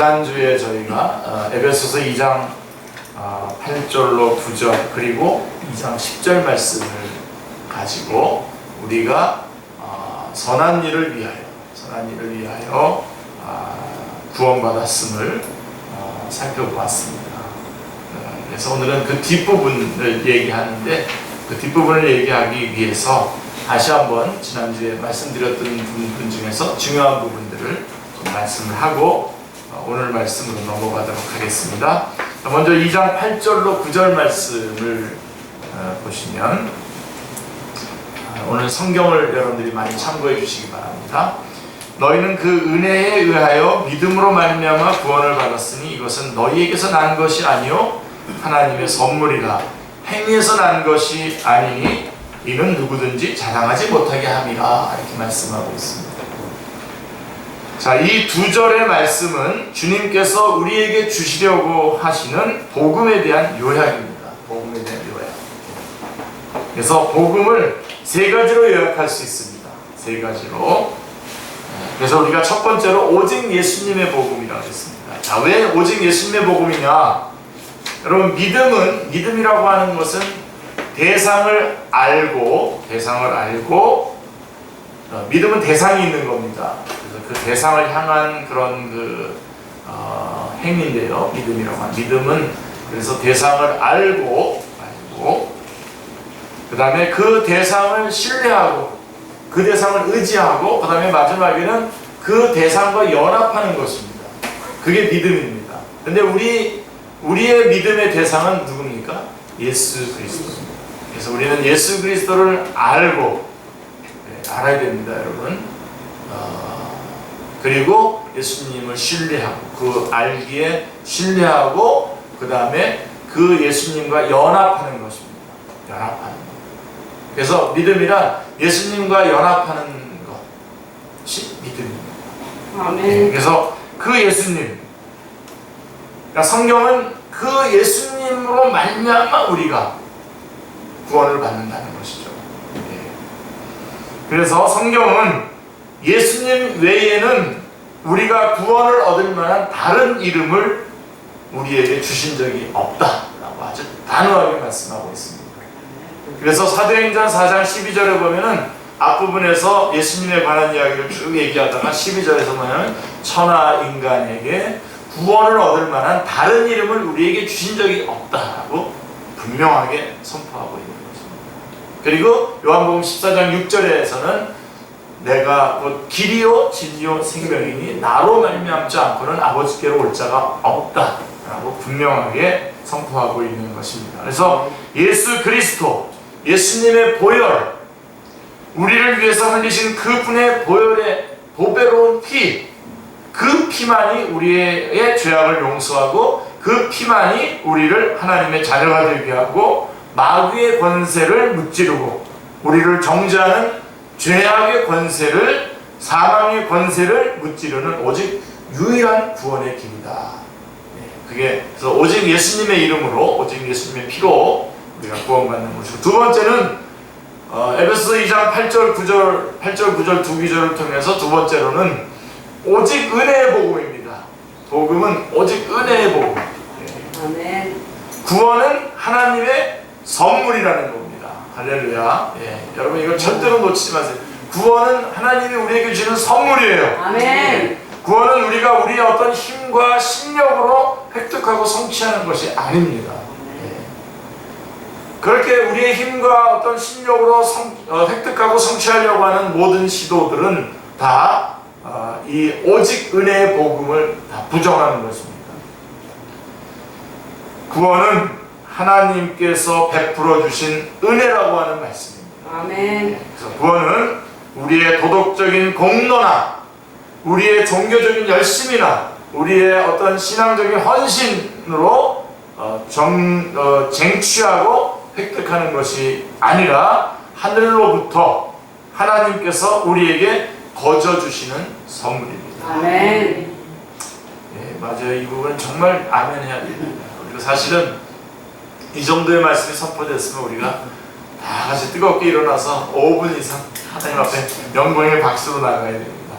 지난주에 저희가 에베소서 2장 8절로 9절 그리고 2장 10절 말씀을 가지고 우리가 선한 일을 위하여 구원받았음을 살펴보았습니다. 그래서 오늘은 그 뒷부분을 얘기하는데 그 뒷부분을 얘기하기 위해서 다시 한번 지난주에 말씀드렸던 부분 중에서 중요한 부분들을 좀 말씀을 하고 오늘 말씀으로 넘어가도록 하겠습니다. 먼저 2장 8절로 9절 말씀을 보시면 오늘 성경을 여러분들이 많이 참고해 주시기 바랍니다. 너희는 그 은혜에 의하여 믿음으로 말미암아 구원을 받았으니 이것은 너희에게서 난 것이 아니요 하나님의 선물이라. 행위에서 난 것이 아니니 이는 누구든지 자랑하지 못하게 함이라. 이렇게 말씀하고 있습니다. 자, 이 두 절의 말씀은 주님께서 우리에게 주시려고 하시는 복음에 대한 요약입니다. 복음에 대한 요약. 그래서 복음을 세 가지로 요약할 수 있습니다. 세 가지로. 그래서 우리가 첫 번째로 오직 예수님의 복음이라고 했습니다. 자, 왜 오직 예수님의 복음이냐? 여러분, 믿음이라고 하는 것은 대상을 알고 믿음은 대상이 있는 겁니다. 그래서 그 대상을 향한 그런 행위인데요. 믿음이라고 하는 믿음은 그래서 대상을 알고 그 다음에 그 대상을 신뢰하고 그 대상을 의지하고 그 다음에 마지막에는 그 대상과 연합하는 것입니다. 그게 믿음입니다. 근데 우리의 믿음의 대상은 누굽니까? 예수 그리스도입니다. 그래서 우리는 예수 그리스도를 알아야 됩니다, 여러분. 그리고 예수님을 신뢰하고 그 알기에 신뢰하고 그 다음에 그 예수님과 연합하는 것입니다. 연합하는 것. 그래서 믿음이란 예수님과 연합하는 것이 믿음입니다. 아멘. 그래서 그 예수님, 그러니까 성경은 그 예수님으로 말미암아 우리가 구원을 받는다는 것이죠. 그래서 성경은 예수님 외에는 우리가 구원을 얻을 만한 다른 이름을 우리에게 주신 적이 없다라고 아주 단호하게 말씀하고 있습니다. 그래서 사도행전 4장 12절에 보면은 앞부분에서 예수님에 관한 이야기를 쭉 얘기하다가 12절에서 보면 천하 인간에게 구원을 얻을 만한 다른 이름을 우리에게 주신 적이 없다라고 분명하게 선포하고 있는 것입니다. 그리고 요한복음 14장 6절에서는 내가 곧 길이요 진리요 생명이니 나로 말미암지 않고는 아버지께로 올 자가 없다라고 분명하게 선포하고 있는 것입니다. 그래서 예수 그리스도, 예수님의 보혈, 우리를 위해서 흘리신 그분의 보혈의 보배로운 피, 그 피만이 우리의 죄악을 용서하고 그 피만이 우리를 하나님의 자녀가 되게 하고 마귀의 권세를 무찌르고 우리를 정죄하는 죄악의 권세를, 사망의 권세를 무찌르는 오직 유일한 구원의 길이다. 그게 그래서 오직 예수님의 이름으로, 오직 예수님의 피로 우리가 구원받는 것이고, 두 번째는 에베소서 2장 8절 9절 두 구절을 통해서 두 번째로는 오직 은혜의 복음입니다. 복음은 오직 은혜의 복음. 아멘. 구원은 하나님의 선물이라는 겁니다. 할렐루야. 여러분 이걸 절대로 놓치지 마세요. 구원은 하나님이 우리에게 주는 선물이에요. 아멘. 구원은 우리가 우리의 어떤 힘과 신력으로 획득하고 성취하는 것이 아닙니다. 그렇게 우리의 힘과 어떤 신력으로 획득하고 성취하려고 하는 모든 시도들은 다 이 오직 은혜의 복음을 다 부정하는 것입니다. 구원은 하나님께서 베풀어 주신 은혜라고 하는 말씀입니다. 아멘. 그래서 구원은 우리의 도덕적인 공로나 우리의 종교적인 열심이나 우리의 어떤 신앙적인 헌신으로 쟁취하고 획득하는 것이 아니라 하늘로부터 하나님께서 우리에게 거저 주시는 선물입니다. 아멘. 맞아요. 이 부분은 정말 아멘 해야 됩니다. 그리고 사실은 이 정도의 말씀이 선포됐으면 우리가 다 같이 뜨겁게 일어나서 5분 이상 하나님 앞에 영광의 박수로 나가야 됩니다.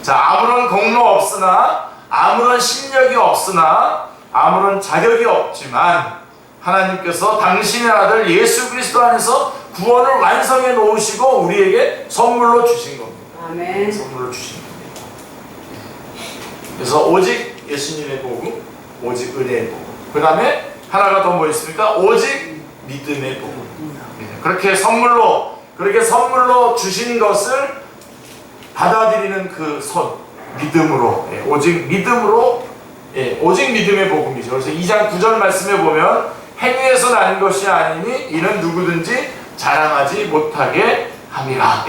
자, 아무런 공로 없으나 아무런 실력이 없으나 아무런 자격이 없지만 하나님께서 당신의 아들 예수 그리스도 안에서 구원을 완성해 놓으시고 우리에게 선물로 주신 겁니다. 아멘. 선물로 주신 겁니다. 그래서 오직 예수님의 복음, 오직 은혜의 복음. 그 다음에 하나가 더 뭐 있습니까? 오직 믿음의 복음. 그렇게 선물로 주신 것을 받아들이는 그 손, 믿음으로, 오직 믿음으로, 오직 믿음의 복음이죠. 그래서 2장 9절 말씀에 보면 행위에서 나는 것이 아니니 이는 누구든지 자랑하지 못하게 함이라.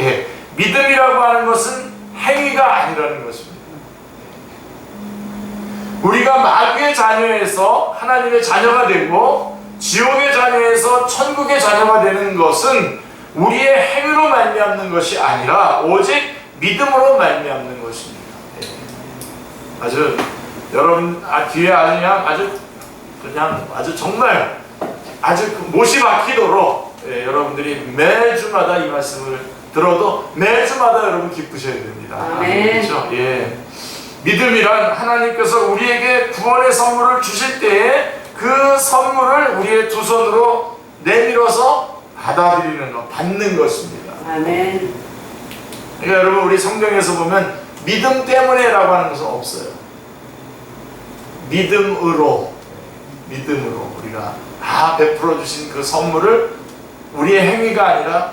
믿음이라고 하는 것은 행위가 아니라는 것입니다. 우리가 마귀의 자녀에서 하나님의 자녀가 되고 지옥의 자녀에서 천국의 자녀가 되는 것은 우리의 행위로 말미암는 것이 아니라 오직 믿음으로 말미암는 것입니다. 아주 여러분 뒤에 아주 정말 아주 못이 박히도록 여러분들이 매주마다 이 말씀을 들어도 매주마다 여러분 기쁘셔야 됩니다. 아멘. 그렇죠? 믿음이란 하나님께서 우리에게 구원의 선물을 주실 때에 그 선물을 우리의 두 손으로 내밀어서 받아들이는 것, 받는 것입니다. 아멘. 그러니까 여러분 우리 성경에서 보면 믿음 때문에라고 하는 것은 없어요. 믿음으로 우리가 다 베풀어 주신 그 선물을 우리의 행위가 아니라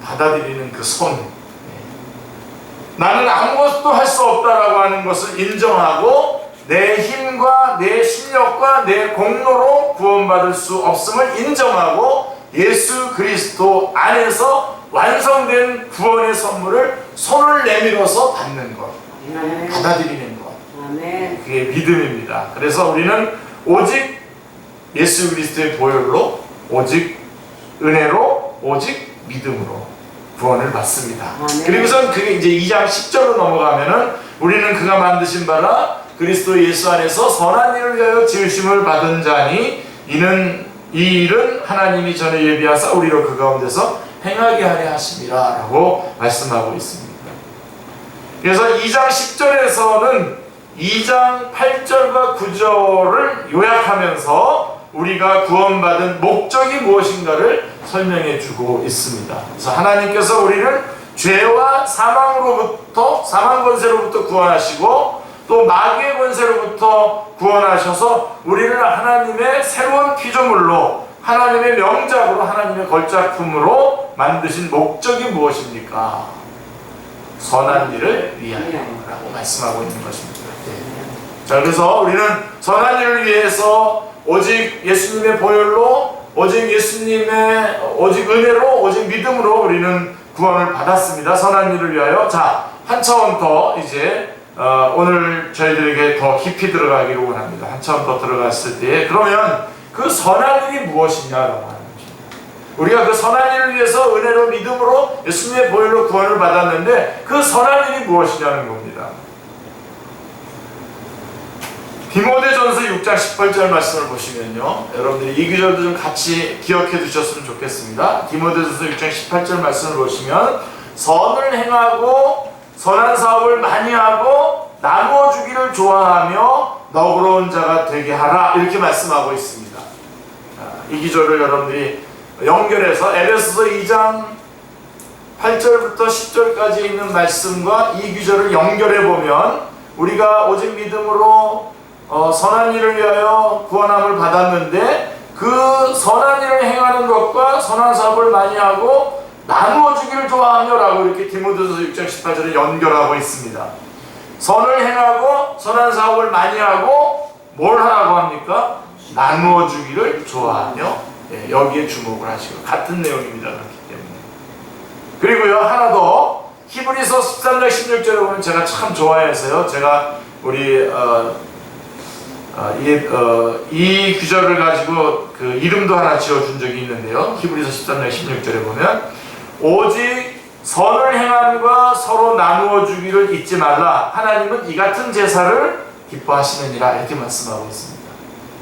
받아들이는 그 손. 나는 아무것도 할 수 없다라고 하는 것을 인정하고 내 힘과 내 실력과 내 공로로 구원받을 수 없음을 인정하고 예수 그리스도 안에서 완성된 구원의 선물을 손을 내밀어서 받는 것, 아멘. 받아들이는 것. 아멘. 그게 믿음입니다. 그래서 우리는 오직 예수 그리스도의 보혈로, 오직 은혜로, 오직 믿음으로 구원을 받습니다. 아멘. 그리고선 그게 이제 2장 10절로 넘어가면은 우리는 그가 만드신 바라 그리스도 예수 안에서 선한 일을 위하여 지으심을 받은 자니 이 일은 하나님이 전에 예비하사 우리로 그 가운데서 행하게 하려 하심이라 라고 말씀하고 있습니다. 그래서 2장 10절에서는 2장 8절과 9절을 요약하면서 우리가 구원받은 목적이 무엇인가를 설명해 주고 있습니다. 그래서 하나님께서 우리를 죄와 사망 권세로부터 구원하시고 또 마귀의 권세로부터 구원하셔서 우리를 하나님의 새로운 피조물로 하나님의 명작으로 하나님의 걸작품으로 만드신 목적이 무엇입니까? 선한 일을 위하여라고 말씀하고 있는 것입니다. 자, 그래서 우리는 선한 일을 위해서 오직 예수님의 보혈로, 오직 은혜로, 오직 믿음으로 우리는 구원을 받았습니다. 선한 일을 위하여. 자, 한 차원 더 이제 오늘 저희들에게 더 깊이 들어가기를 원합니다. 한 차원 더 들어갔을 때 그러면 그 선한 일이 무엇이냐라고 하는 것입니다. 우리가 그 선한 일을 위해서 은혜로 믿음으로 예수님의 보혈로 구원을 받았는데 그 선한 일이 무엇이냐는 겁니다. 디모데전서 6장 18절 말씀을 보시면요, 여러분들이 이 구절도 좀 같이 기억해 두셨으면 좋겠습니다. 디모데전서 6장 18절 말씀을 보시면 선을 행하고 선한 사업을 많이 하고 나누어 주기를 좋아하며 너그러운 자가 되게 하라, 이렇게 말씀하고 있습니다. 이 기절을 여러분들이 연결해서 에베소서 2장 8절부터 10절까지 있는 말씀과 이 기절을 연결해 보면 우리가 오직 믿음으로 선한 일을 위하여 구원함을 받았는데 그 선한 일을 행하는 것과 선한 사업을 많이 하고 나누어 주기를 좋아하며 라고 이렇게 디모데전서 6장 18절을 연결하고 있습니다. 선을 행하고 선한 사업을 많이 하고 뭘 하라고 합니까? 나누어 주기를 좋아하며, 여기에 주목을 하시고 같은 내용입니다. 그렇기 때문에. 그리고요, 하나 더 히브리서 13장 16절에 보면 제가 참 좋아해서요, 제가 우리 이 구절을 가지고 그 이름도 하나 지어준 적이 있는데요. 히브리서 13장 16절에 보면 오직 선을 행함과 서로 나누어 주기를 잊지 말라. 하나님은 이 같은 제사를 기뻐하시느니라, 이렇게 말씀하고 있습니다.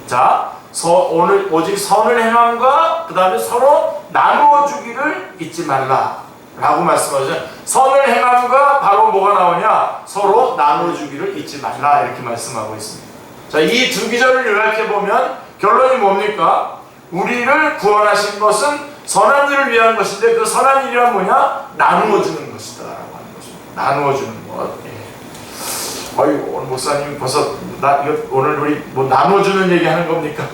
자, 오늘 오직 선을 행함과 그 다음에 서로 나누어 주기를 잊지 말라. 라고 말씀하죠. 선을 행함과 바로 뭐가 나오냐? 서로 나눠주기를 잊지 말라 이렇게 말씀하고 있습니다. 자, 이 두 기절을 요약해 보면 결론이 뭡니까? 우리를 구원하신 것은 선한 일을 위한 것인데 그 선한 일이란 뭐냐? 나누어 주는 것이다 라고 하는 것입니다. 나누어 주는 것. 예. 어이, 오늘 목사님 벌써 이거 오늘 우리 뭐 나눠 주는 얘기 하는 겁니까?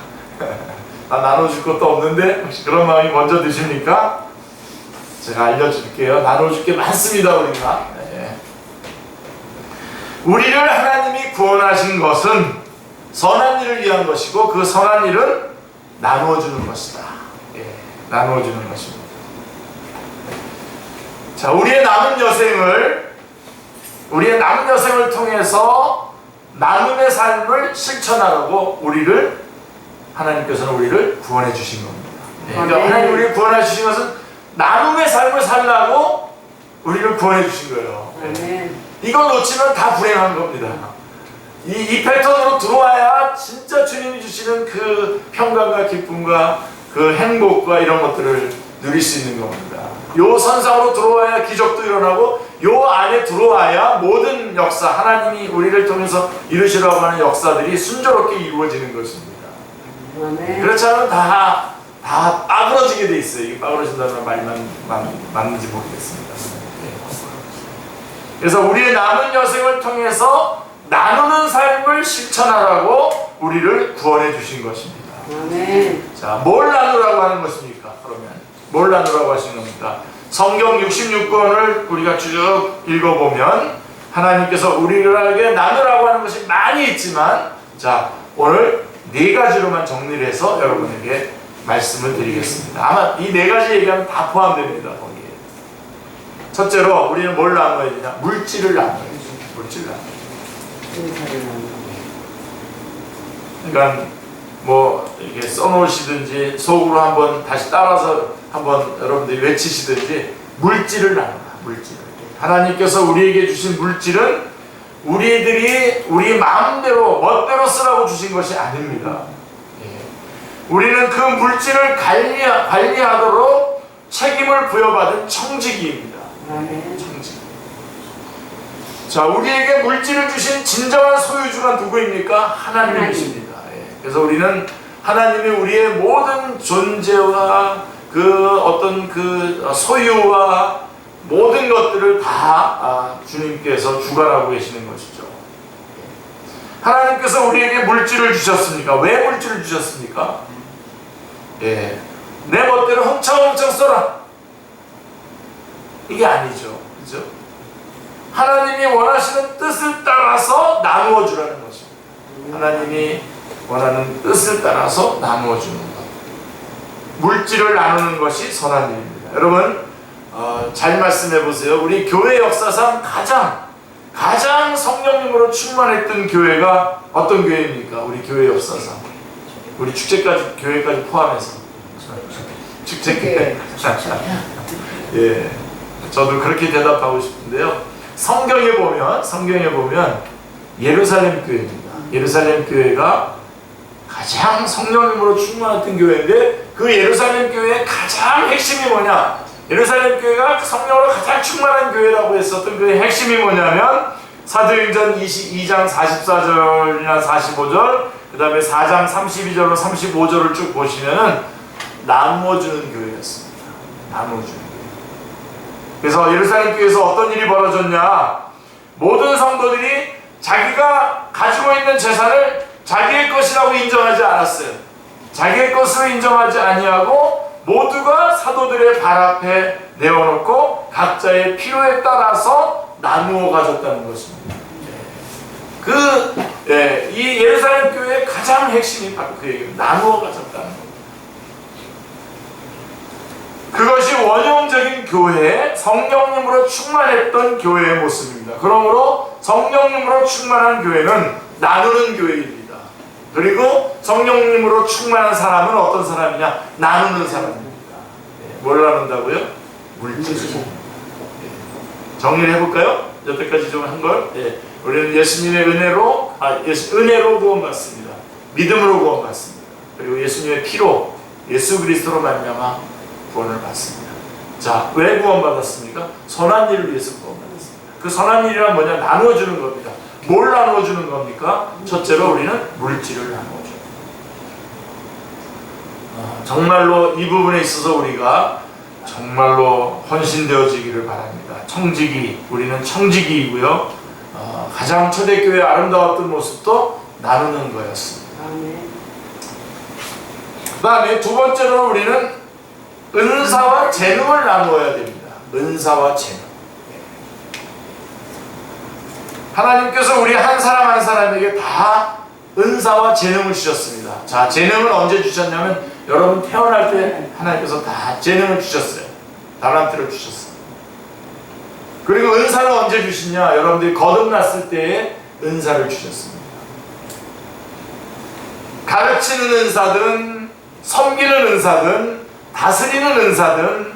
나 나눠 줄 것도 없는데 혹시 그런 마음이 먼저 드십니까? 제가 알려줄게요. 나눠줄 게 많습니다, 우리가. 예. 우리를 하나님이 구원하신 것은 선한 일을 위한 것이고 그 선한 일은 나누어주는 것이다. 예. 나누어주는 것입니다. 자, 우리의 남은 여생을 통해서 나눔의 삶을 실천하라고 하나님께서는 우리를 구원해 주신 겁니다. 예. 그러니까 하나님 우리를 구원해 주신 것은 나눔의 삶을 살라고 우리를 구원해 주신 거예요. 아멘. 이걸 놓치면 다 불행한 겁니다. 이 패턴으로 들어와야 진짜 주님이 주시는 그 평강과 기쁨과 그 행복과 이런 것들을 누릴 수 있는 겁니다. 요 선상으로 들어와야 기적도 일어나고 요 안에 들어와야 모든 역사, 하나님이 우리를 통해서 이루시려고 하는 역사들이 순조롭게 이루어지는 것입니다. 아멘. 그렇지 않으면 다 빠그러지게 돼 있어요. 이게 빠그러진다는 말이 맞는지 모르겠습니다. 그래서 우리의 남은 여생을 통해서 나누는 삶을 실천하라고 우리를 구원해 주신 것입니다. 아멘. 자, 뭘 나누라고 하는 것입니까? 그러면 뭘 나누라고 하신 겁니까? 성경 66권을 우리가 쭉 읽어보면 하나님께서 우리에게 나누라고 하는 것이 많이 있지만, 자, 오늘 네 가지로만 정리를 해서 여러분에게 말씀을 드리겠습니다. 아마 이 네 가지 얘기하면 다 포함됩니다. 거기에. 첫째로 우리는 뭘 나눠야 되냐? 물질을 나눠야 되죠. 물질을 나눠야 되죠. 그러니까 뭐 이렇게 써놓으시든지 속으로 한번 다시 따라서 한번 여러분들이 외치시든지 물질을 나눠라. 물질을. 하나님께서 우리에게 주신 물질은 우리 마음대로 멋대로 쓰라고 주신 것이 아닙니다. 우리는 그 물질을 관리하도록 책임을 부여받은 청지기입니다. 청지기. 자, 우리에게 물질을 주신 진정한 소유주가 누구입니까? 하나님이십니다. 그래서 우리는 하나님이 우리의 모든 존재와 그 어떤 그 소유와 모든 것들을 다 주님께서 주관하고 계시는 것이죠. 하나님께서 우리에게 물질을 주셨습니까? 왜 물질을 주셨습니까? 예, 내 멋대로 흥청흥청 써라, 이게 아니죠. 그죠? 하나님이 원하시는 뜻을 따라서 나누어 주라는 것입니다. 하나님이 원하는 뜻을 따라서 나누어 주는 것. 물질을 나누는 것이 선한 일입니다. 여러분, 잘 말씀해 보세요. 우리 교회 역사상 가장 성령님으로 충만했던 교회가 어떤 교회입니까? 우리 교회 역사상. 우리 축제까지, 교회까지 포함해서. 축제교회. 예. 저도 그렇게 대답하고 싶은데요. 성경에 보면 예루살렘 교회입니다. 예루살렘 교회가 가장 성령님으로 충만했던 교회인데, 그 예루살렘 교회의 가장 핵심이 뭐냐? 예루살렘 교회가 성령으로 가장 충만한 교회라고 했었던 그 핵심이 뭐냐면, 사도행전 22장 44절이나 45절, 그 다음에 4장 32절로 35절을 쭉 보시면은 나누어주는 교회였습니다. 나누어주는 교회. 그래서 예루살렘 교회에서 어떤 일이 벌어졌냐? 모든 성도들이 자기가 가지고 있는 재산을 자기의 것이라고 인정하지 않았어요. 자기의 것으로 인정하지 아니하고 모두가 사도들의 발 앞에 내어놓고 각자의 필요에 따라서 나누어 가졌다는 것입니다. 이 예루살렘 교회의 가장 핵심이 바로 그 얘기입니다. 나누어 가졌다는 것. 그것이 원형적인 교회, 성령님으로 충만했던 교회의 모습입니다. 그러므로 성령님으로 충만한 교회는 나누는 교회입니다. 그리고 성령님으로 충만한 사람은 어떤 사람이냐? 나누는 사람입니다. 뭘 나눈다고요? 물질. 정리를 해볼까요? 여태까지 좀 한 걸. 우리는 예수님의 은혜로 구원받습니다. 믿음으로 구원받습니다. 그리고 예수님의 피로, 예수 그리스도로 말미암아 구원을 받습니다. 자, 왜 구원받았습니까? 선한 일을 위해서 구원받았습니다. 그 선한 일이란 뭐냐? 나누어주는 겁니다. 뭘 나누어주는 겁니까? 첫째로 우리는 물질을 나누어줘요. 정말로 이 부분에 있어서 우리가 정말로 헌신되어지기를 바랍니다. 청지기, 우리는 청지기이고요. 가장 초대교회의 아름다웠던 모습도 나누는 거였습니다. 아멘. 그 다음에 두 번째로 우리는 은사와 재능을 나누어야 됩니다. 은사와 재능. 하나님께서 우리 한 사람 한 사람에게 다 은사와 재능을 주셨습니다. 자, 재능을 언제 주셨냐면 여러분 태어날 때 하나님께서 다 재능을 주셨어요. 달란트를 주셨어요. 그리고 은사를 언제 주시냐? 여러분들이 거듭났을 때에 은사를 주셨습니다. 가르치는 은사든 섬기는 은사든 다스리는 은사든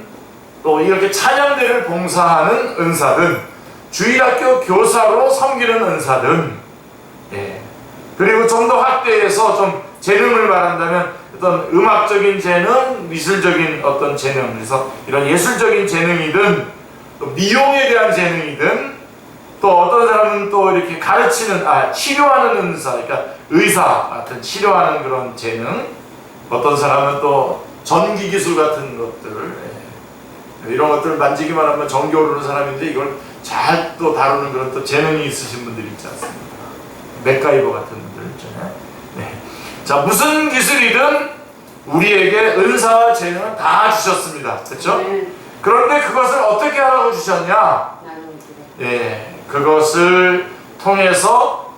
또 이렇게 찬양대를 봉사하는 은사든 주일학교 교사로 섬기는 은사든, 예. 그리고 좀 더 확대해서 좀 재능을 말한다면 어떤 음악적인 재능, 미술적인 어떤 재능, 그래서 이런 예술적인 재능이든 또 미용에 대한 재능이든 또 어떤 사람은 또 이렇게 가르치는, 치료하는 은사, 그러니까 의사 같은 치료하는 그런 재능, 어떤 사람은 또 전기 기술 같은 것들, 예. 이런 것들을 만지기만 하면 전기 오르는 사람인데 이걸 잘 또 다루는 그런 또 재능이 있으신 분들이 있지 않습니까? 맥가이버 같은 분들 있잖아요. 네. 자, 무슨 기술이든 우리에게 은사와 재능은 다 주셨습니다. 그렇죠? 네. 그런데 그것을 어떻게 하라고 주셨냐? 나누어주라. 예, 그것을 통해서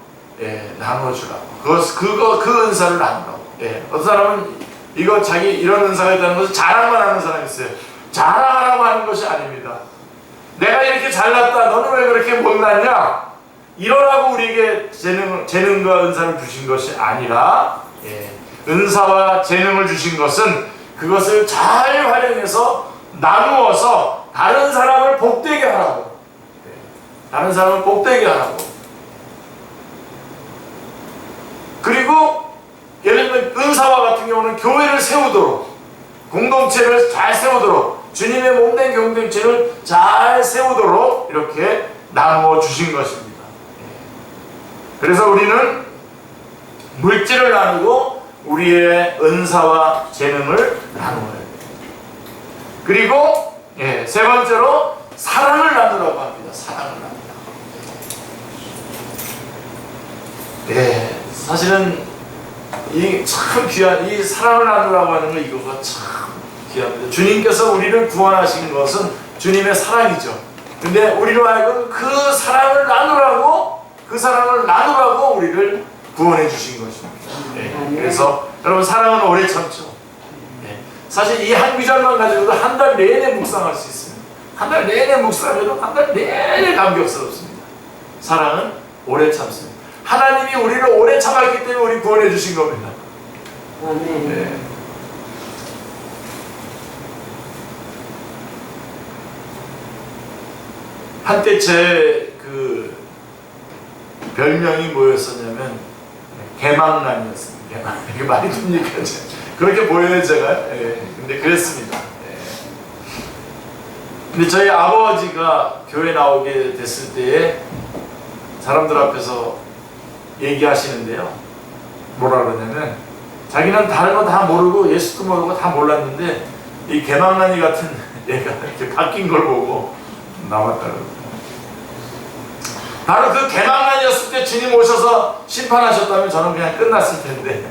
나눠주라고. 그 은사를 나누라고. 예, 어떤 사람은 이거 자기 이런 은사가 있다는 것을 자랑만 하는 사람이 있어요. 자랑하라고 하는 것이 아닙니다. 내가 이렇게 잘났다. 너는 왜 그렇게 못났냐? 이러라고 우리에게 재능과 은사를 주신 것이 아니라, 은사와 재능을 주신 것은 그것을 잘 활용해서 나누어서 다른 사람을 복되게 하라고. 다른 사람을 복되게 하라고. 그리고 예를 들면 은사와 같은 경우는 교회를 세우도록, 공동체를 잘 세우도록, 주님의 몸된 공동체를 잘 세우도록 이렇게 나누어 주신 것입니다. 그래서 우리는 물질을 나누고 우리의 은사와 재능을 나누어야 돼요. 그리고 세 번째로 사랑을 나누라고 합니다. 사랑을 나누라. 사실은 이 참 귀한 이 사랑을 나누라고 하는 거 이거가 참 귀합니다. 주님께서 우리를 구원하신 것은 주님의 사랑이죠. 근데 우리로 하여금 그 사랑을 나누라고 우리를 구원해 주신 것입니다. 그래서 여러분 사랑은 오래 참죠. 사실 이 한 구절만 가지고도 한 달 내내 묵상할 수 있습니다. 한 달 내내 묵상해도 한 달 내내 감격스럽습니다. 사랑은 오래 참습니다. 하나님이 우리를 오래 참았기 때문에 우리 구원해 주신 겁니다. 아멘. 한때 제 그 별명이 뭐였었냐면 개망난이었습니다. 이게 말이 됩니까? 그렇게 보여요 제가. 근데 그랬습니다. 근데 저희 아버지가 교회 나오게 됐을 때에 사람들 앞에서 얘기하시는데요. 뭐라 그러냐면 자기는 다른 거 다 모르고 예수도 모르고 다 몰랐는데 이 개망난이 같은 얘가 이렇게 바뀐 걸 보고 나왔다고. 바로 그 개망난이었을 때 주님 오셔서 심판하셨다면 저는 그냥 끝났을 텐데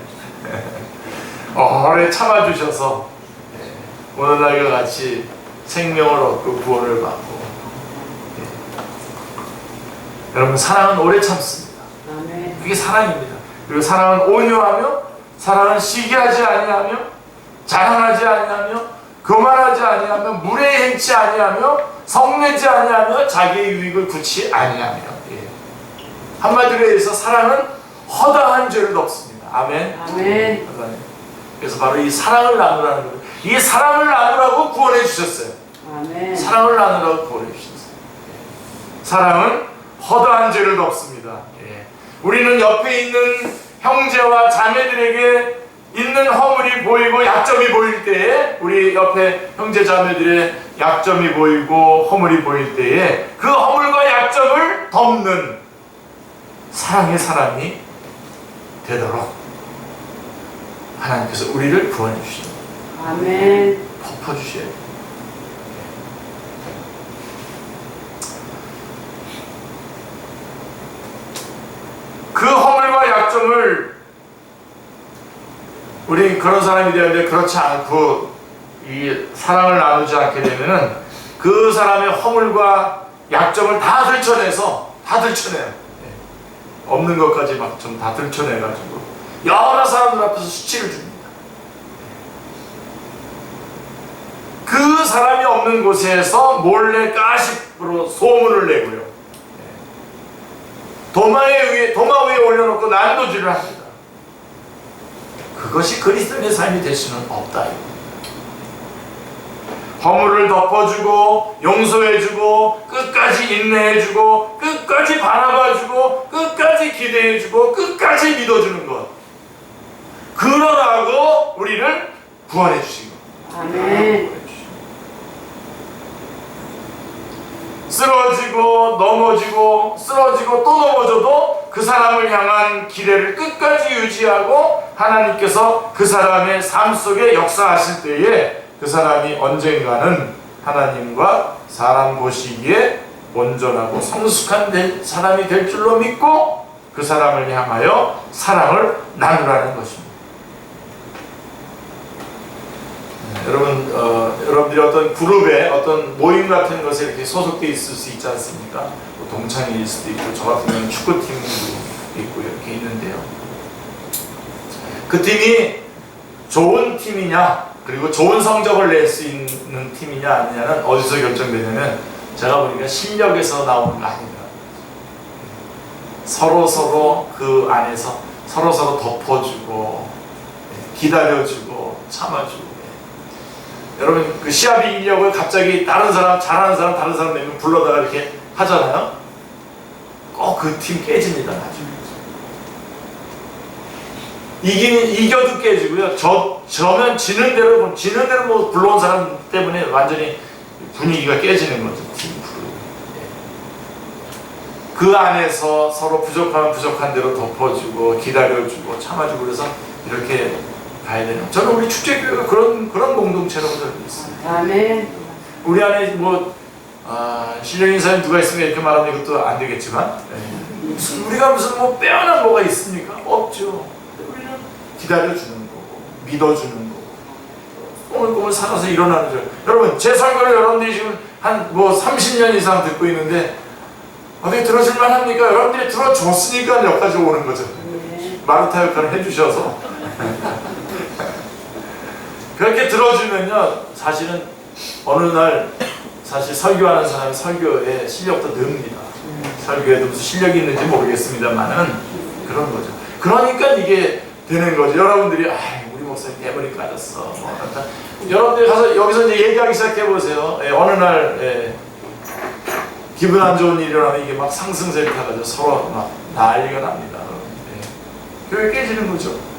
오래 참아주셔서 오늘날과 같이 생명을 얻고 구원을 받고. 여러분 사랑은 오래 참습니다. 그게 사랑입니다. 그리고 사랑은 온유하며, 사랑은 시기하지 아니하며, 자랑하지 아니하며, 교만하지 아니하며, 무례 행치 아니하며, 성내지 아니하며, 자기의 유익을 굳이 아니하며. 한마디로 해서 사랑은 허다한 죄를 덮습니다. 아멘. 아멘. 그래서 바로 이 사랑을 나누라는 거예요. 이 사랑을 나누라고 구원해 주셨어요. 아멘. 사랑을 나누라고 구원해 주셨어요. 사랑은 허다한 죄를 덮습니다. 우리는 옆에 있는 형제와 자매들에게 있는 허물이 보이고 약점이 보일 때에, 우리 옆에 형제 자매들의 약점이 보이고 허물이 보일 때에 그 허물과 약점을 덮는 사랑의 사람이 되도록 하나님께서 우리를 구원해 주십니다. 아멘. 덮어주셔야 돼요. 그 허물과 약점을, 우리 그런 사람이 되는데 그렇지 않고 이 사랑을 나누지 않게 되면은 그 사람의 허물과 약점을 다 들춰내서, 다 들춰내요. 없는 것까지 막 좀 다 들춰내가지고 여러 사람들 앞에서 수치를 줍니다. 그 사람이 없는 곳에서 몰래 가십으로 소문을 내고요. 도마 위에 올려놓고 난도질을 합니다. 그것이 그리스도인의 삶이 될 수는 없다. 허물을 덮어주고 용서해주고 끝까지 인내해주고 끝까지 바라봐주고 끝까지 기대해주고 끝까지 믿어주는 것, 그러라고 우리를 구원해 주신 것. 아멘. 쓰러지고 넘어지고 쓰러지고 또 넘어져도 그 사람을 향한 기대를 끝까지 유지하고 하나님께서 그 사람의 삶 속에 역사하실 때에 그 사람이 언젠가는 하나님과 사람 보시기에 온전하고 성숙한 사람이 될 줄로 믿고 그 사람을 향하여 사랑을 나누라는 것입니다. 여러분들이 어떤 그룹에, 어떤 모임 같은 것에 이렇게 소속되어 있을 수 있지 않습니까? 뭐 동창일 수도 있고, 저 같은 경우는 축구팀도 있고 이렇게 있는데요. 그 팀이 좋은 팀이냐, 그리고 좋은 성적을 낼 수 있는 팀이냐 아니냐는 어디서 결정되냐면, 제가 보니까 실력에서 나오는 거 아닌가. 서로 그 안에서 서로 덮어주고 기다려주고 참아주고. 여러분, 그 시합이 이기려고 갑자기 다른 사람, 잘하는 사람, 다른 사람 내면 불러다가 이렇게 하잖아요. 꼭 그 팀 깨집니다, 나중에. 이겨도 깨지고요. 저면 지는 대로 뭐 불러온 사람 때문에 완전히 분위기가 깨지는 거죠, 팀 프로. 그 안에서 서로 부족하면 부족한 대로 덮어주고 기다려주고 참아주고, 그래서 이렇게 가야 되는. 저는 우리 축제교회가 그런 공동체라고 저는 있습니다. 아멘. 우리 안에 실력인 사람이 누가 있으면 이렇게 말하면 이것도 안 되겠지만, 우리가 무슨 뭐 빼어난 뭐가 있습니까? 없죠. 우리는 기다려주는 거고 믿어주는 거고 오늘꿈을 살아서 일어나는 거죠. 여러분, 제 설교를 여러분들이 지금 한 뭐 30년 이상 듣고 있는데 어떻게 들어줄만 합니까? 여러분들이 들어줬으니까 여기까지 오는 거죠. 마르타 역할을 해주셔서 그렇게 들어주면요, 사실은 어느 날 사실 설교하는 사람이 설교에 실력도 늡니다. 설교에도 무슨 실력이 있는지 모르겠습니다만은 그런 거죠. 그러니까 이게 되는 거죠. 여러분들이 우리 목사님 대머리 까졌어. 여러분들이 가서 여기서 이제 얘기하기 시작해 보세요. 어느 날 기분 안 좋은 일이 일어나면 이게 막 상승세를 타가지고 서로 막 난리가 납니다. 교회 깨지는 거죠.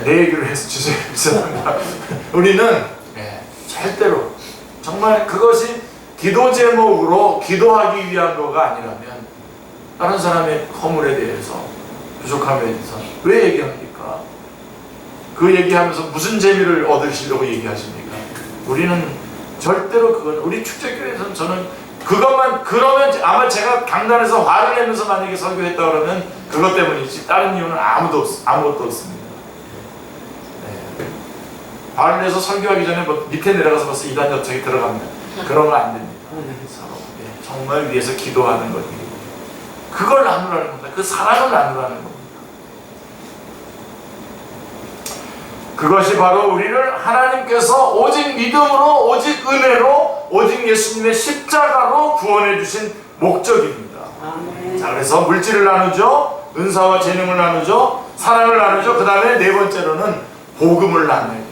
내 얘기를 해서 주세요. 우리는 절대로 정말 그것이 기도 제목으로 기도하기 위한 거가 아니라면 다른 사람의 허물에 대해서, 부족함에 대해서 왜 얘기합니까? 그 얘기하면서 무슨 재미를 얻으시려고 얘기하십니까? 우리는 절대로 그건, 우리 축제교회에서는 저는 그것만, 그러면 아마 제가 강단에서 화를 내면서 만약에 설교했다 그러면 그것 때문이지 다른 이유는 아무것도 없습니다. 화를 내서 설교하기 전에 뭐 밑에 내려가서 벌써 이단 여청이 들어갑니다. 그러면 안 됩니다. 서로 정말 위해서 기도하는 거지. 그걸 나누라는 겁니다. 그 사랑을 나누라는 겁니다. 그것이 바로 우리를 하나님께서 오직 믿음으로, 오직 은혜로, 오직 예수님의 십자가로 구원해 주신 목적입니다. 아멘. 자, 그래서 물질을 나누죠, 은사와 재능을 나누죠, 사랑을 나누죠. 그 다음에 네 번째로는 복음을 나눠요.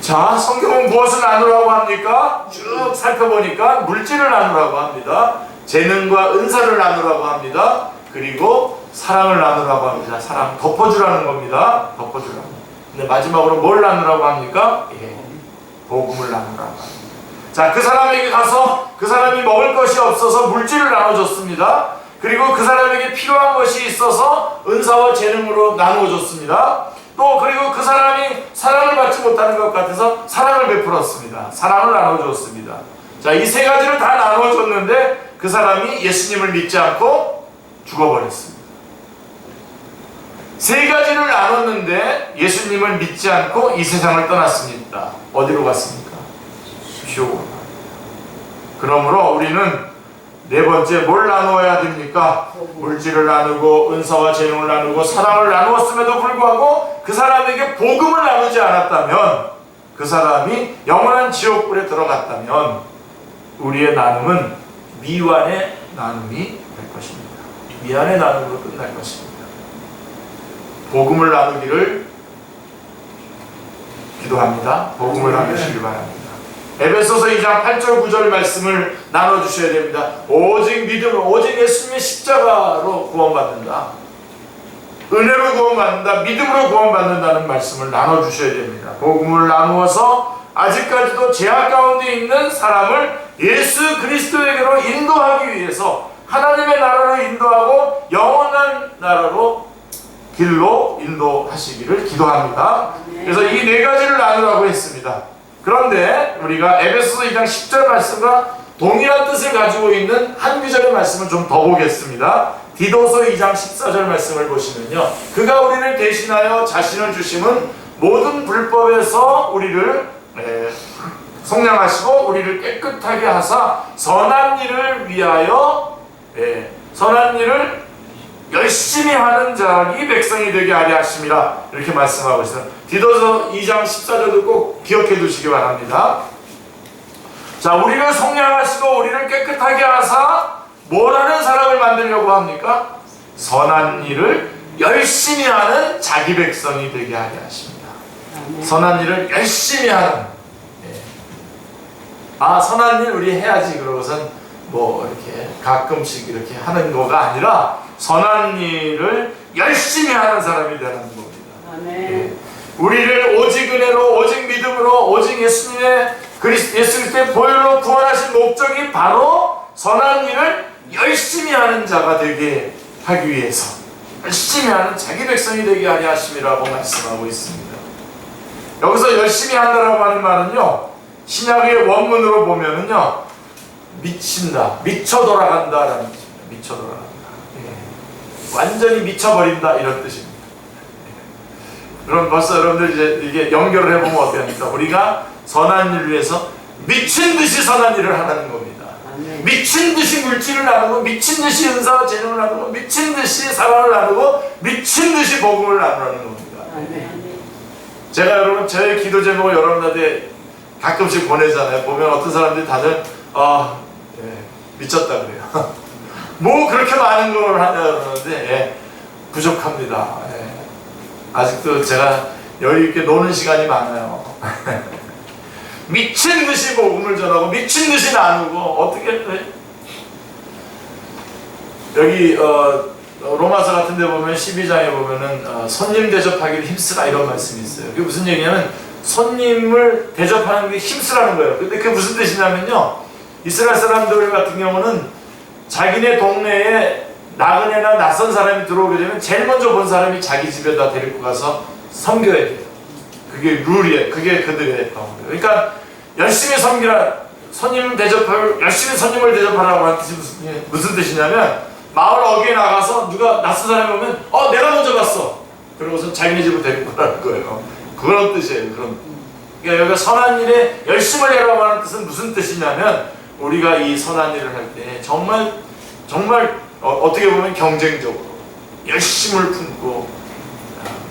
자, 성경은 무엇을 나누라고 합니까? 쭉 살펴보니까 물질을 나누라고 합니다. 재능과 은사를 나누라고 합니다. 그리고 사랑을 나누라고 합니다. 사랑 덮어주라는 겁니다. 덮어주라고. 근데 마지막으로 뭘 나누라고 합니까? 예, 복음을 나누라고 합니다. 자, 그 사람에게 가서 그 사람이 먹을 것이 없어서 물질을 나눠줬습니다. 그리고 그 사람에게 필요한 것이 있어서 은사와 재능으로 나누어줬습니다. 또 그리고 그 사람이 사랑을 받지 못하는 것 같아서 사랑을 베풀었습니다. 사랑을 나눠줬습니다. 자, 이 세 가지를 다 나눠줬는데 그 사람이 예수님을 믿지 않고 죽어버렸습니다. 세 가지를 나눴는데 예수님을 믿지 않고 이 세상을 떠났습니다. 어디로 갔습니까? 지옥으로. 그러므로 우리는 네 번째 뭘 나누어야 됩니까? 물질을 나누고 은사와 재능을 나누고 사랑을 나누었음에도 불구하고 그 사람에게 복음을 나누지 않았다면, 그 사람이 영원한 지옥불에 들어갔다면 우리의 나눔은 미완의 나눔이 될 것입니다. 미완의 나눔으로 끝날 것입니다. 복음을 나누기를 기도합니다. 복음을 나누시길 바랍니다. 에베소서 2장 8절 9절 말씀을 나눠주셔야 됩니다. 오직 믿음으로, 오직 예수님의 십자가로 구원받는다, 은혜로 구원받는다, 믿음으로 구원받는다는 말씀을 나눠주셔야 됩니다. 복음을 나누어서 아직까지도 죄악 가운데 있는 사람을 예수 그리스도에게로 인도하기 위해서 하나님의 나라로 인도하고 영원한 나라로 길로 인도하시기를 기도합니다. 그래서 이 네 가지를 나누라고 했습니다. 그런데 우리가 에베소서 2장 10절 말씀과 동일한 뜻을 가지고 있는 한 구절의 말씀을 좀 더 보겠습니다. 디도서 2장 14절 말씀을 보시면요, 그가 우리를 대신하여 자신을 주심은 모든 불법에서 우리를 속량하시고 우리를 깨끗하게 하사 선한 일을 위하여 선한 일을 열심히 하는 자기 백성이 되게 하려 하심이라, 이렇게 말씀하고 있어요. 디도서 2장 14절도 꼭 기억해 두시기 바랍니다. 자, 우리를 속량하시고 우리를 깨끗하게 하사 뭘 하는 사람을 만들려고 합니까? 선한 일을 열심히 하는 자기 백성이 되게 하려 하십니다. 선한 일을 열심히 하는, 선한 일 우리 해야지 그러고선 뭐 이렇게 가끔씩 이렇게 하는 거가 아니라 선한 일을 열심히 하는 사람이 되는 겁니다. 우리를 오직 은혜로, 오직 믿음으로, 오직 예수님의 예수님의 보혈로 구원하신 목적이 바로 선한 일을 열심히 하는 자가 되게 하기 위해서 열심히 하는 자기 백성이 되게 하려 하심이라고 말씀하고 있습니다. 여기서 열심히 한다라고 하는 말은요, 신약의 원문으로 보면은요, 미친다, 미쳐 돌아간다라는 뜻입니다. 미쳐 돌아간다. 완전히 미쳐버린다, 이런 뜻입니다. 그럼 벌써 여러분들 이제 이게 연결을 해보면 어떻습니까? 우리가 선한 일을 위해서 미친 듯이 선한 일을 하는 겁니다. 미친 듯이 물질을 나누고, 미친 듯이 은사와 재능을 나누고, 미친 듯이 사랑을 나누고, 미친 듯이 복음을 나누는 겁니다. 제가 여러분 저의 기도 제목을 여러분한테 가끔씩 보내잖아요. 보면 어떤 사람들이 다들 미쳤다 그래요. 뭐 그렇게 많은 걸 하냐 그러는데 부족합니다. 아직도 제가 여유 있게 노는 시간이 많아요. 미친 듯이 복음을 전하고 미친 듯이 나누고, 어떻게 여기 로마서 같은 데 보면 12장에 보면은 손님 대접하기를 힘쓰라, 이런 말씀이 있어요. 그게 무슨 얘기냐면 손님을 대접하는 게 힘쓰라는 거예요. 근데 그게 무슨 뜻이냐면요, 이스라엘 사람들 같은 경우는 자기네 동네에 나그네나 낯선 사람이 들어오게 되면 제일 먼저 본 사람이 자기 집에다 데리고 가서 섬겨야 돼요. 그게 룰이에요. 그게 그들의 방법이에요. 그러니까 열심히 섬기라, 열심히 손님을 대접하라고 하는 뜻이 무슨 뜻이냐면, 마을 어귀에 나가서 누가 낯선 사람이 오면 내가 먼저 갔어, 그러고서 자기네 집으로 데리고 가라는 거예요. 그런 뜻이에요. 그러니까 여기가 선한 일에 열심을 해라고 하는 뜻은 무슨 뜻이냐면, 우리가 이 선한 일을 할 때 정말 어떻게 보면 경쟁적으로 열심을 품고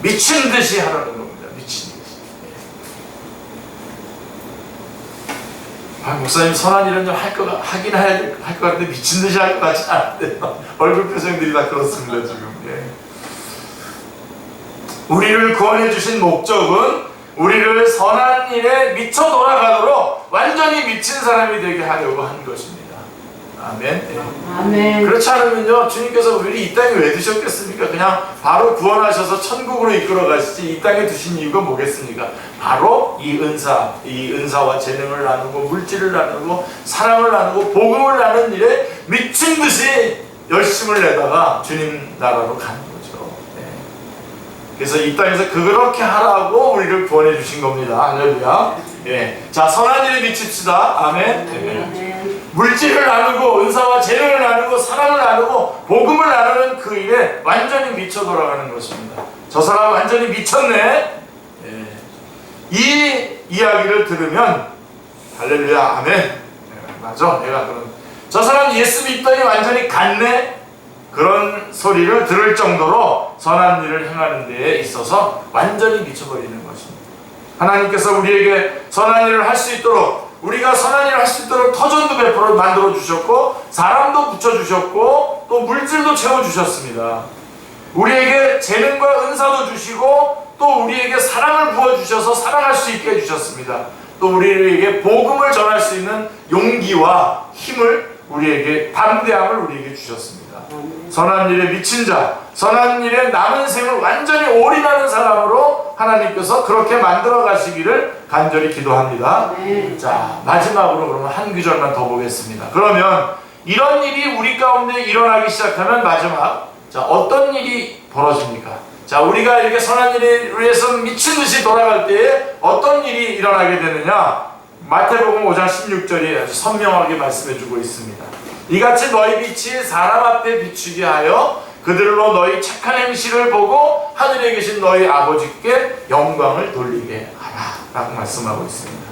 미친 듯이 하라는 겁니다. 미친 듯이. 목사님 선한 일은 좀 하긴 할 것 같은데 미친 듯이 할 것 같지 않은데요. 얼굴 표정들이 다 그렇습니다 지금. 우리를 구원해 주신 목적은 우리를 선한 일에 미쳐 돌아가도록 완전히 미친 사람이 되게 하려고 한 것입니다. 아멘. 예. 아멘. 그렇지 않으면요, 주님께서 우리 이 땅에 왜 두셨겠습니까? 그냥 바로 구원하셔서 천국으로 이끌어 가시지 이 땅에 두신 이유가 뭐겠습니까? 바로 이 은사와 재능을 나누고 물질을 나누고 사랑을 나누고 복음을 나누는 일에 미친 듯이 열심을 내다가 주님 나라로 가는 거죠. 네. 그래서 이 땅에서 그렇게 하라고 우리를 구원해 주신 겁니다. 할렐루야. 예. 자, 선한 일에 미칩시다. 아멘. 아멘. 물질을 나누고 은사와 재능을 나누고 사랑을 나누고 복음을 나누는 그 일에 완전히 미쳐 돌아가는 것입니다. 저 사람 완전히 미쳤네. 예. 이 이야기를 들으면 할렐루야 아멘. 예, 맞아. 내가 그런 저 사람 예수 믿더니 완전히 갔네. 그런 소리를 들을 정도로 선한 일을 행하는 데에 있어서 완전히 미쳐버리는 것입니다. 하나님께서 우리에게 선한 일을 할 수 있도록 우리가 선한 일을 할 수 있도록 터전도 베풀어 만들어 주셨고 사람도 붙여주셨고 또 물질도 채워주셨습니다. 우리에게 재능과 은사도 주시고 또 우리에게 사랑을 부어주셔서 사랑할 수 있게 해주셨습니다. 또 우리에게 복음을 전할 수 있는 용기와 힘을 우리에게 담대함을 우리에게 주셨습니다. 선한 일에 미친 자, 선한 일에 남은 생을 완전히 올인하는 사람으로 하나님께서 그렇게 만들어 가시기를 간절히 기도합니다. 자, 마지막으로 그러면 한 구절만 더 보겠습니다. 그러면 이런 일이 우리 가운데 일어나기 시작하면 마지막, 자, 어떤 일이 벌어집니까? 자, 우리가 이렇게 선한 일을 위해서 미친 듯이 돌아갈 때에 어떤 일이 일어나게 되느냐? 마태복음 5장 16절이 아주 선명하게 말씀해 주고 있습니다. 이같이 너희 빛이 사람 앞에 비추게 하여 그들로 너희 착한 행실을 보고 하늘에 계신 너희 아버지께 영광을 돌리게 하라 라고 말씀하고 있습니다.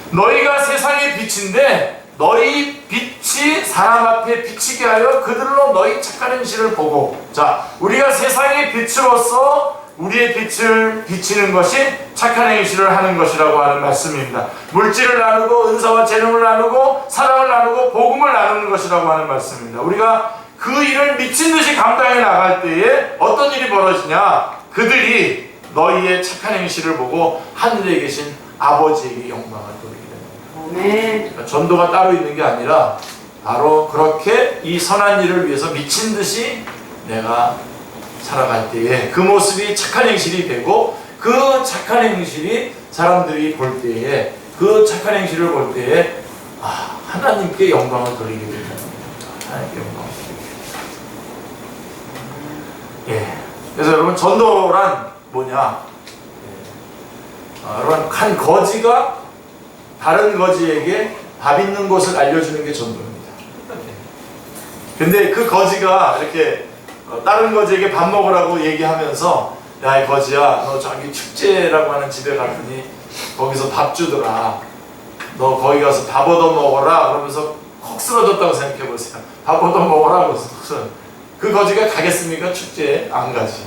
너희가 세상의 빛인데 너희 빛이 사람 앞에 비치게 하여 그들로 너희 착한 행실을 보고, 자, 우리가 세상의 빛으로서 우리의 빛을 비치는 것이 착한 행실을 하는 것이라고 하는 말씀입니다. 물질을 나누고 은사와 재능을 나누고 사랑을 나누고 복음을 나누는 것이라고 하는 말씀입니다. 우리가 그 일을 미친 듯이 감당해 나갈 때에 어떤 일이 벌어지냐? 그들이 너희의 착한 행실을 보고 하늘에 계신 아버지에게 영광을 돌리게 됩니다. 그러니까 전도가 따로 있는 게 아니라 바로 그렇게 이 선한 일을 위해서 미친 듯이 내가 살아갈 때에 그 모습이 착한 행실이 되고 그 착한 행실이 사람들이 볼 때에 그 착한 행실을 볼 때에 하나님께 영광을 돌리게 됩니다. 하나님께 영광을 돌리게 됩니다. 예. 그래서 여러분 전도란 뭐냐? 여러분 한 거지가 다른 거지에게 밥 있는 곳을 알려주는 게 전도입니다. 근데 그 거지가 이렇게 다른 거지에게 밥 먹으라고 얘기하면서 야, 이 거지야, 너 저기 축제라고 하는 집에 갔더니 거기서 밥 주더라. 너 거기 가서 밥 얻어 먹어라. 그러면서 콕 쓰러졌다고 생각해 보세요. 밥 얻어 먹어라. 그래서 그 거지가 가겠습니까? 축제에? 안 가지.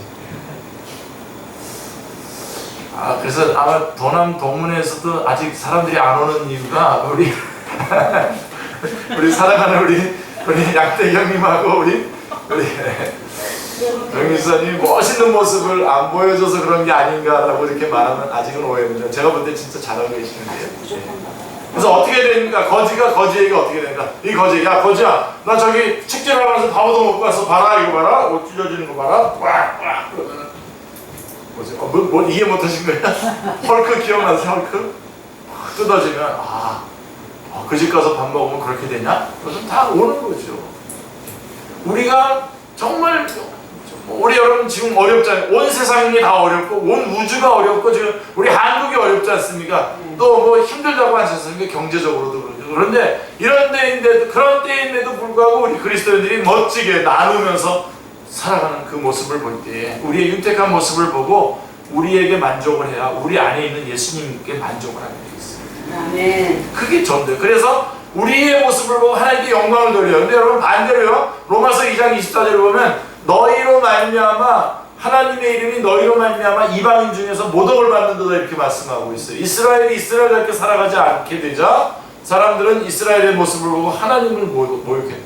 그래서 아마 도남 동문에서도 아직 사람들이 안 오는 이유가 우리 사랑하는 우리 양태 형님하고 우리 정유사님이 멋있는 모습을 안 보여줘서 그런 게 아닌가라고 이렇게 말하면 아직은 오해입니다. 제가 볼 때 진짜 잘하고 계시는데요. 그래서 어떻게 됩니까? 거지가 거지에게 어떻게 됩니까? 이 거지, 야 거지야, 나 저기 축제를 하면서 밥 얻어 먹고 가서 봐라, 이거 봐라, 옷 찢어지는 거 봐라, 꽉꽉 그러면은 뭐지? 뭐 이해 못하신 거야? 헐크 기억나세요? 헐크? 뜯어지면 그 집 가서 밥 먹으면 그렇게 되냐? 그것은 다 오는 거죠. 우리가 정말 우리 여러분 지금 어렵잖아요. 온 세상이 다 어렵고 온 우주가 어렵고 지금 우리 한국이 어렵지 않습니까? 또 뭐 힘들다고 하셨습니까? 경제적으로도 그렇죠. 그런데 그런 때인데도 불구하고 우리 그리스도인들이 멋지게 나누면서 살아가는 그 모습을 볼 때 우리의 윤택한 모습을 보고 우리에게 만족을 해야 우리 안에 있는 예수님께 만족을 하게 되어 있습니다. 아멘. 그게 전도예요. 그래서 우리의 모습을 보고 하나님께 영광을 돌려요. 근데 여러분 반대로요. 로마서 2장 24절을 보면 너희로 말미암아 하나님의 이름이 너희로 말미암아 이방인 중에서 모독을 받는다 이렇게 말씀하고 있어요. 이스라엘이 이스라엘답게 살아가지 않게 되자 사람들은 이스라엘의 모습을 보고 하나님을 모욕했다는 거예요.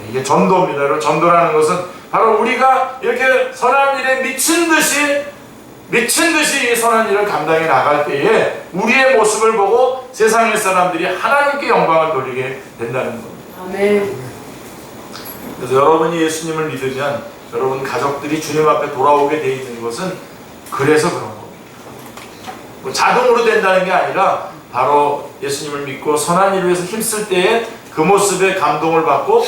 이게 전도입니다. 여러분 전도라는 것은 바로 우리가 이렇게 선한 일에 미친 듯이 미친 듯이 이 선한 일을 감당해 나갈 때에 우리의 모습을 보고 세상의 사람들이 하나님께 영광을 돌리게 된다는 겁니다. 아멘. 그래서 여러분이 예수님을 믿으면 여러분 가족들이 주님 앞에 돌아오게 돼 있는 것은 그래서 그런 겁니다. 뭐 자동으로 된다는 게 아니라 바로 예수님을 믿고 선한 일을 위해서 힘쓸 때에 그 모습에 감동을 받고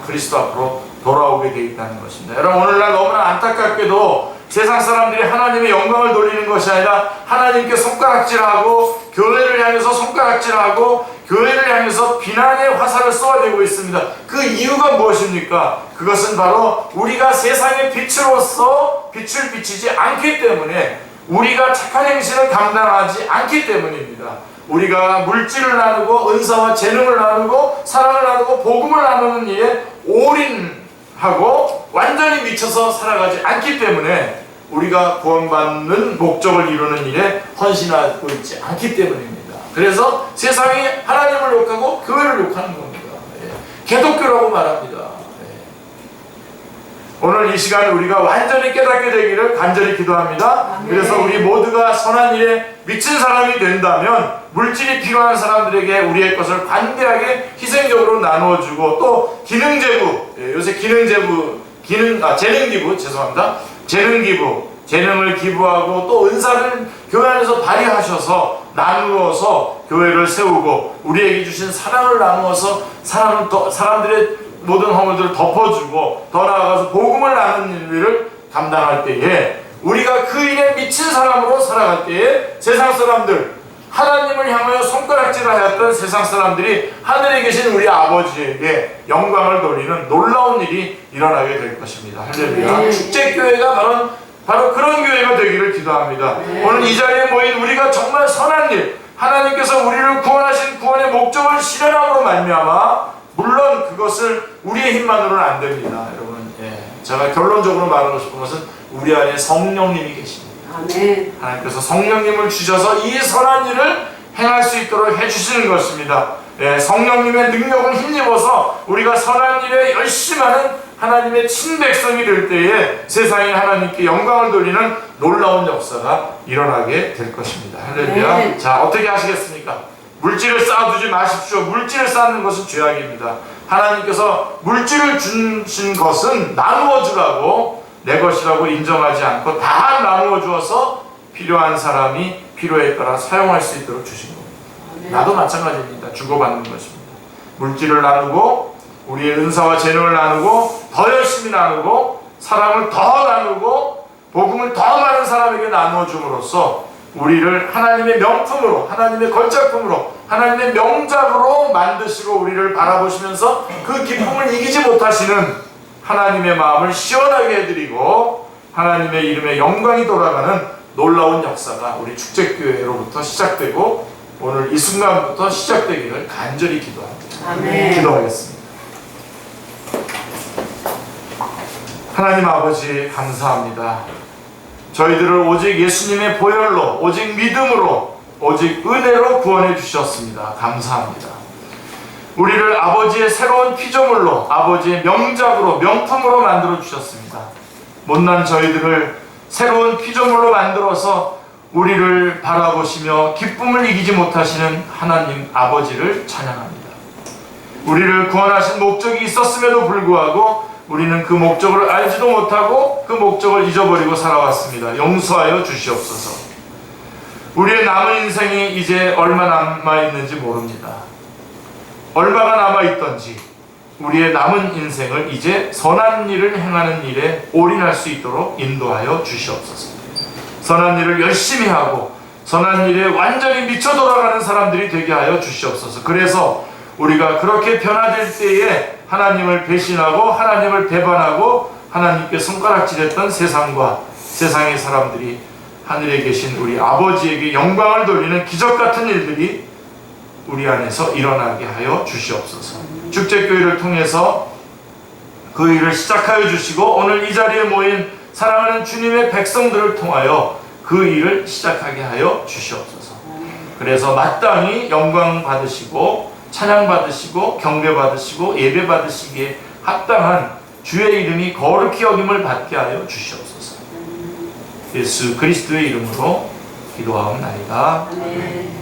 그리스도 앞으로 돌아오게 돼 있다는 것입니다. 여러분 오늘날 너무나 안타깝게도 세상 사람들이 하나님의 영광을 돌리는 것이 아니라 하나님께 손가락질하고 교회를 향해서 손가락질하고 교회를 향해서 비난의 화살을 쏘아대고 있습니다. 그 이유가 무엇입니까? 그것은 바로 우리가 세상의 빛으로서 빛을 비치지 않기 때문에, 우리가 착한 행실을 감당하지 않기 때문입니다. 우리가 물질을 나누고 은사와 재능을 나누고 사랑을 나누고 복음을 나누는 일에 올인하고 완전히 미쳐서 살아가지 않기 때문에, 우리가 구원받는 목적을 이루는 일에 헌신하고 있지 않기 때문입니다. 그래서 세상이 하나님을 욕하고 교회를 욕하는 겁니다. 개독교라고 말합니다. 오늘 이 시간에 우리가 완전히 깨닫게 되기를 간절히 기도합니다. 그래서 우리 모두가 선한 일에 미친 사람이 된다면 물질이 필요한 사람들에게 우리의 것을 관대하게 희생적으로 나누어주고, 또 기능제부, 요새 재능기부, 재능기부, 재능을 기부하고 또 은사를 교회 안에서 발휘하셔서 나누어서 교회를 세우고 우리에게 주신 사랑을 나누어서 사람들의 모든 허물들을 덮어주고 더 나아가서 복음을 나누는 일을 감당할 때에, 우리가 그 일에 미친 사람으로 살아갈 때에 세상 사람들, 하나님을 향하여 손가락질하였던 세상 사람들이 하늘에 계신 우리 아버지에게 영광을 돌리는 놀라운 일이 일어나게 될 것입니다. 할렐루야. 축제교회가 바로 그런 교회가 되기를 기도합니다. 오늘 이 자리에 모인 우리가 정말 선한 일, 하나님께서 우리를 구원하신 구원의 목적을 실현함으로 말미암아, 물론 그것을 우리의 힘만으로는 안 됩니다. 여러분, 제가 결론적으로 말하고 싶은 것은 우리 안에 성령님이 계십니다. 아멘. 하나님께서 성령님을 주셔서 이 선한 일을 행할 수 있도록 해주시는 것입니다. 성령님의 능력을 힘입어서 우리가 선한 일에 열심히 하는 하나님의 친백성이 될 때에 세상에 하나님께 영광을 돌리는 놀라운 역사가 일어나게 될 것입니다. 할렐루야. 네. 자, 어떻게 하시겠습니까? 물질을 쌓아두지 마십시오. 물질을 쌓는 것은 죄악입니다. 하나님께서 물질을 주신 것은 나누어 주라고, 내 것이라고 인정하지 않고 다 나누어 주어서 필요한 사람이 필요에 따라 사용할 수 있도록 주신 겁니다. 나도 마찬가지입니다. 주고받는 것입니다. 물질을 나누고 우리의 은사와 재능을 나누고 더 열심히 나누고 사랑을 더 나누고 복음을 더 많은 사람에게 나누어 줌으로써 우리를 하나님의 명품으로, 하나님의 걸작품으로, 하나님의 명작으로 만드시고 우리를 바라보시면서 그 기쁨을 이기지 못하시는 하나님의 마음을 시원하게 해드리고 하나님의 이름에 영광이 돌아가는 놀라운 역사가 우리 축제교회로부터 시작되고 오늘 이 순간부터 시작되기를 간절히 기도합니다. 아멘. 기도하겠습니다. 하나님 아버지, 감사합니다. 저희들을 오직 예수님의 보혈로, 오직 믿음으로, 오직 은혜로 구원해 주셨습니다. 감사합니다. 우리를 아버지의 새로운 피조물로, 아버지의 명작으로, 명품으로 만들어 주셨습니다. 못난 저희들을 새로운 피조물로 만들어서 우리를 바라보시며 기쁨을 이기지 못하시는 하나님 아버지를 찬양합니다. 우리를 구원하신 목적이 있었음에도 불구하고 우리는 그 목적을 알지도 못하고 그 목적을 잊어버리고 살아왔습니다. 용서하여 주시옵소서. 우리의 남은 인생이 이제 얼마 남아있는지 모릅니다. 얼마가 남아있던지 우리의 남은 인생을 이제 선한 일을 행하는 일에 올인할 수 있도록 인도하여 주시옵소서. 선한 일을 열심히 하고 선한 일에 완전히 미쳐 돌아가는 사람들이 되게 하여 주시옵소서. 그래서 우리가 그렇게 변화될 때에 하나님을 배신하고 하나님을 배반하고 하나님께 손가락질했던 세상과 세상의 사람들이 하늘에 계신 우리 아버지에게 영광을 돌리는 기적같은 일들이 우리 안에서 일어나게 하여 주시옵소서. 축제교회를 통해서 그 일을 시작하여 주시고 오늘 이 자리에 모인 사랑하는 주님의 백성들을 통하여 그 일을 시작하게 하여 주시옵소서. 그래서 마땅히 영광 받으시고 찬양 받으시고 경배 받으시고 예배 받으시기에 합당한 주의 이름이 거룩히 여김을 받게 하여 주시옵소서. 예수 그리스도의 이름으로 기도하옵나이다. 아멘.